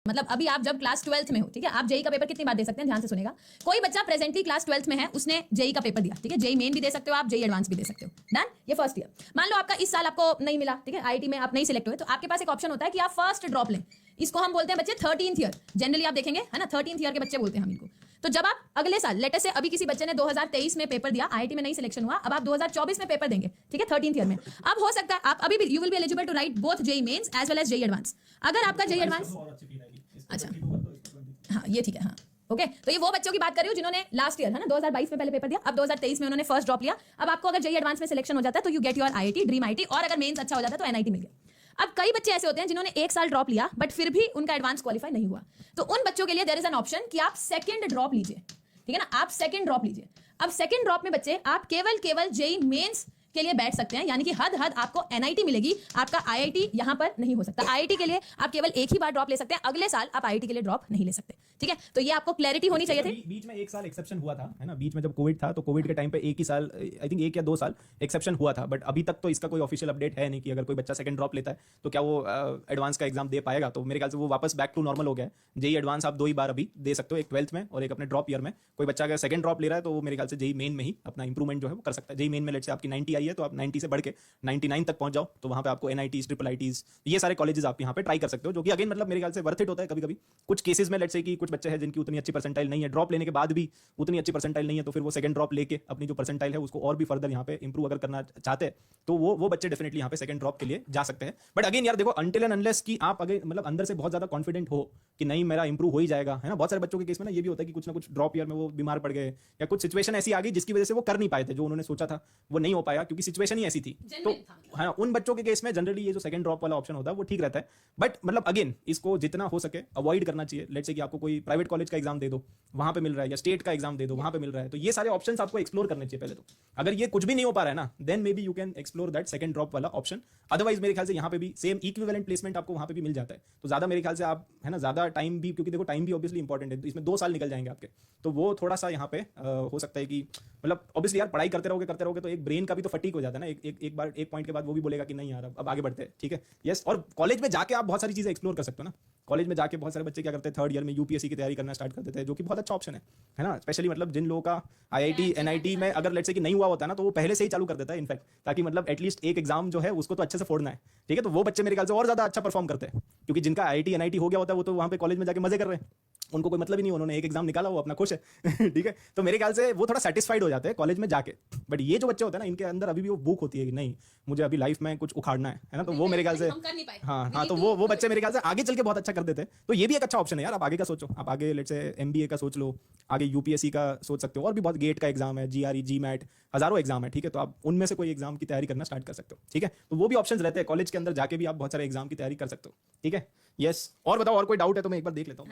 मतलब अभी आप जब क्लास 12th में हो, ठीक है, आप जेई का पेपर कितनी बार दे सकते हैं, ध्यान से सुनेगा। कोई बच्चा प्रेजेंटली क्लास 12th में है, उसने जेई का पेपर दिया, ठीक है, जेई मेन भी दे सकते हो आप, जेई एडवांस भी दे सकते हो, डन। ये फर्स्ट ईयर। मान लो आपका इस साल आपको नहीं मिला, ठीक है, आईआईटी में आप नहीं सिलेक्ट हुए, तो आपके पास एक ऑप्शन होता है कि आप फर्स्ट ड्रॉप लें। इसको हम बोलते हैं बच्चे 13th ईयर, जनरली आप देखेंगे, है ना, 13th ईयर के बच्चे बोलते हैं हम इनको। तो जब आप अगले साल, लेटर से अभी किसी बच्चे ने 2023 में पेपर दिया, आईआईटी में नहीं सिलेक्शन हुआ, अब आप 2024 में पेपर देंगे, ठीक है, 13th ईयर में। अब हो सकता है आप अभी भी, you will be eligible to write both JEE Mains as well as JEE Advance. अगर आपका जेई एडवांस, अच्छा हाँ ये ठीक है, हाँ ओके। तो ये वो बच्चों की बात कर रही हूँ जिन्होंने लास्ट ईयर, है ना, 2022 में पहले पेपर दिया, अब 2023 में उन्होंने फर्स्ट ड्रॉप लिया। अब आपको अगर जेई एडवांस में सिलेक्शन हो जाता है तो you get your IIT, dream IIT, और अगर मेंस अच्छा हो जाता है तो एनआईटी मिल गया। अब कई बच्चे ऐसे होते हैं जिन्होंने एक साल ड्रॉप लिया बट फिर भी उनका एडवांस क्वालिफाई नहीं हुआ, तो उन बच्चों के लिए देयर इज एन ऑप्शन कि आप सेकंड ड्रॉप लीजिए, ठीक है ना, आप सेकंड ड्रॉप लीजिए। अब सेकंड ड्रॉप में बच्चे आप केवल जेई मेंस के लिए बैठ सकते हैं, यानी कि हद आपको एनआईटी मिलेगी, आपका आईआईटी यहां पर नहीं हो सकता। आईआईटी के लिए आप केवल एक ही बार ड्रॉप ले सकते हैं, अगले साल आप आईआईटी के लिए ड्रॉप नहीं ले सकते, ठीक है। तो ये आपको क्लैरिटी होनी चाहिए थी। बीच में एक साल एक्सेप्शन हुआ था, है ना, बीच में जब कोविड था तो कोविड के टाइम पे एक ही साल, आई थिंक 1 या 2 साल एक्सेप्शन हुआ था, बट अभी तक तो इसका कोई ऑफिशियल अपडेट है नहीं कि अगर कोई बच्चा सेकंड ड्रॉप लेता है तो क्या वो एडवांस का एग्जाम दे पाएगा। तो मेरे ख्याल से वो वापस बैक टू नॉर्मल हो गया है। जेई एडवांस आप 2 ही बार अभी दे सकते हो, एक 12th में और एक अपने ड्रॉप ईयर में। कोई बच्चा अगर सेकंड ड्रॉप ले रहा है तो वो मेरे ख्याल से जेई मेन में ही अपना इंप्रूवमेंट जो है वो कर सकता है। जेई मेन में लेट से आपकी 90 आई है तो आप 90 से बढ़ के 99 तक पहुंच जाओ, तो वहां पे आपको एनआईटीज, ट्रिपल आईटीज, ये सारे कॉलेजेस आप यहाँ पे ट्राई कर सकते हो, जो कि अगेन मतलब मेरे ख्याल से वर्थ इट होता है। कभी कभी कुछ केसेस में लेट से कि कुछ बच्चे हैं जिनकी उतनी अच्छी परसेंटाइल नहीं है, ड्रॉप लेने के बाद भी उतनी अच्छी परसेंटाइल नहीं है, तो फिर वो सेकंड ड्रॉप लेके अपनी जो परसेंटाइल है उसको और भी फर्दर यहाँ पे इंप्रूव अगर करना चाहते हैं तो वो बच्चे डेफिनेटली यहाँ पे सेकंड ड्रॉप के लिए जा सकते हैं। बट अगेन यार देखो, अनटिल एंड अनलेस कि आप अगर मतलब अंदर से बहुत ज्यादा कॉन्फिडेंट हो कि नहीं मेरा इंप्रूव हो ही जाएगा, है ना। बहुत सारे बच्चों के केस में ना ये भी होता है कि कुछ ना कुछ ड्रॉप ईयर में वो बीमार पड़ गए या कुछ सिचुएशन ऐसी आ गई जिसकी वजह से वो कर नहीं पाए थे, जो उन्होंने सोचा था वो नहीं हो पाया क्योंकि सिचुएशन ही ऐसी थी। तो हाँ, उन बच्चों के केस में जनरली ये जो सेकंड ड्रॉप वाला ऑप्शन होता है वो ठीक रहता है। बट मतलब अगेन इसको जितना हो सके अवॉइड करना चाहिए। लेट्स से कि आपको कोई प्राइवेट कॉलेज का एग्जाम दे दो, वहां पे मिल रहा है, या स्टेट का एग्जाम दे दो, वहां पे मिल रहा है, तो ये सारे ऑप्शंस आपको एक्सप्लोर करने चाहिए पहले तो। अगर ये कुछ भी नहीं हो पा रहा है ना, then maybe you can explore that second drop वाला ऑप्शन। अदरवाइज मेरे ख्याल से यहाँ पे भी सेम इक्विवेलेंट प्लेसमेंट आपको वहां पे भी मिल जाता है, तो ज्यादा मेरे ख्याल से आप, है ना, ज्यादा टाइम भी, क्योंकि देखो टाइम भी ऑब्वियसली इंपॉर्टेंट है, इसमें 2 साल निकल जाएंगे आपके, तो वो थोड़ा सा यहाँ पे हो सकता है कि मतलब ऑब्वियसली यार पढ़ाई करते रहोगे तो एक ब्रेन का भी तो फटीक हो जाता है ना, एक बार एक पॉइंट के बाद वो भी बोलेगा कि नहीं यार अब आगे बढ़ते हैं, ठीक है। यस, और कॉलेज में जाके आप बहुत सारी चीजें एक्सप्लोर कर सकते हो ना। कॉलेज में जाके बहुत सारे बच्चे क्या करते हैं, 3rd ईयर में यूपीएससी की तैयारी करना स्टार्ट कर देते हैं, जो कि बहुत अच्छा ऑप्शन है ना। स्पेशली मतलब जिन लोगों का आईआईटी एनआईटी में अगर लेट्स से कि नहीं हुआ होता है ना, तो वो पहले से ही चालू कर देता है इनफैक्ट, ताकि मतलब एटलीस्ट एक एग्जाम जो है उसको तो अच्छे से फोड़ना है, ठीक है। तो वो बच्चे मेरे ख्याल से और ज्यादा अच्छा परफॉर्म करते हैं, क्योंकि जिनका आईआईटी एनआईटी हो गया होता है वो तो वहां पे कॉलेज में जाके मजे कर रहे हैं, उनको कोई मतलब ही नहीं, उन्होंने एक एग्जाम निकाला, वो अपना खुश है ठीक है। तो मेरे ख्याल से वो थोड़ा सेटिस्फाइड हो जाते हैं कॉलेज में जाके। बट ये जो बच्चे होते हैं ना, इनके अंदर अभी भी वो भूख होती है कि नहीं मुझे अभी लाइफ में कुछ उखाड़ना है ना, तो वो मेरे ख्याल से हाँ, तो वो बच्चे मेरे ख्याल से आगे चल के बहुत अच्छा कर देते हैं। तो ये भी एक अच्छा ऑप्शन है यार, आप आगे का सोचो, आप आगे लेट्स से एमबीए का सोच लो, आगे यूपीएससी का सोच सकते हो, और भी बहुत गेट का एग्जाम है, जीआरई, जीमैट, हजारों एग्जाम है, ठीक है। तो आप उनमें से कोई एग्जाम की तैयारी करना स्टार्ट कर सकते हो, ठीक है। तो वो भी ऑप्शंस रहते हैं, कॉलेज के अंदर जाके भी आप बहुत सारे एग्जाम की तैयारी कर सकते हो, ठीक है। यस, और बताओ, और कोई डाउट है तो मैं एक बार देख लेता हूँ।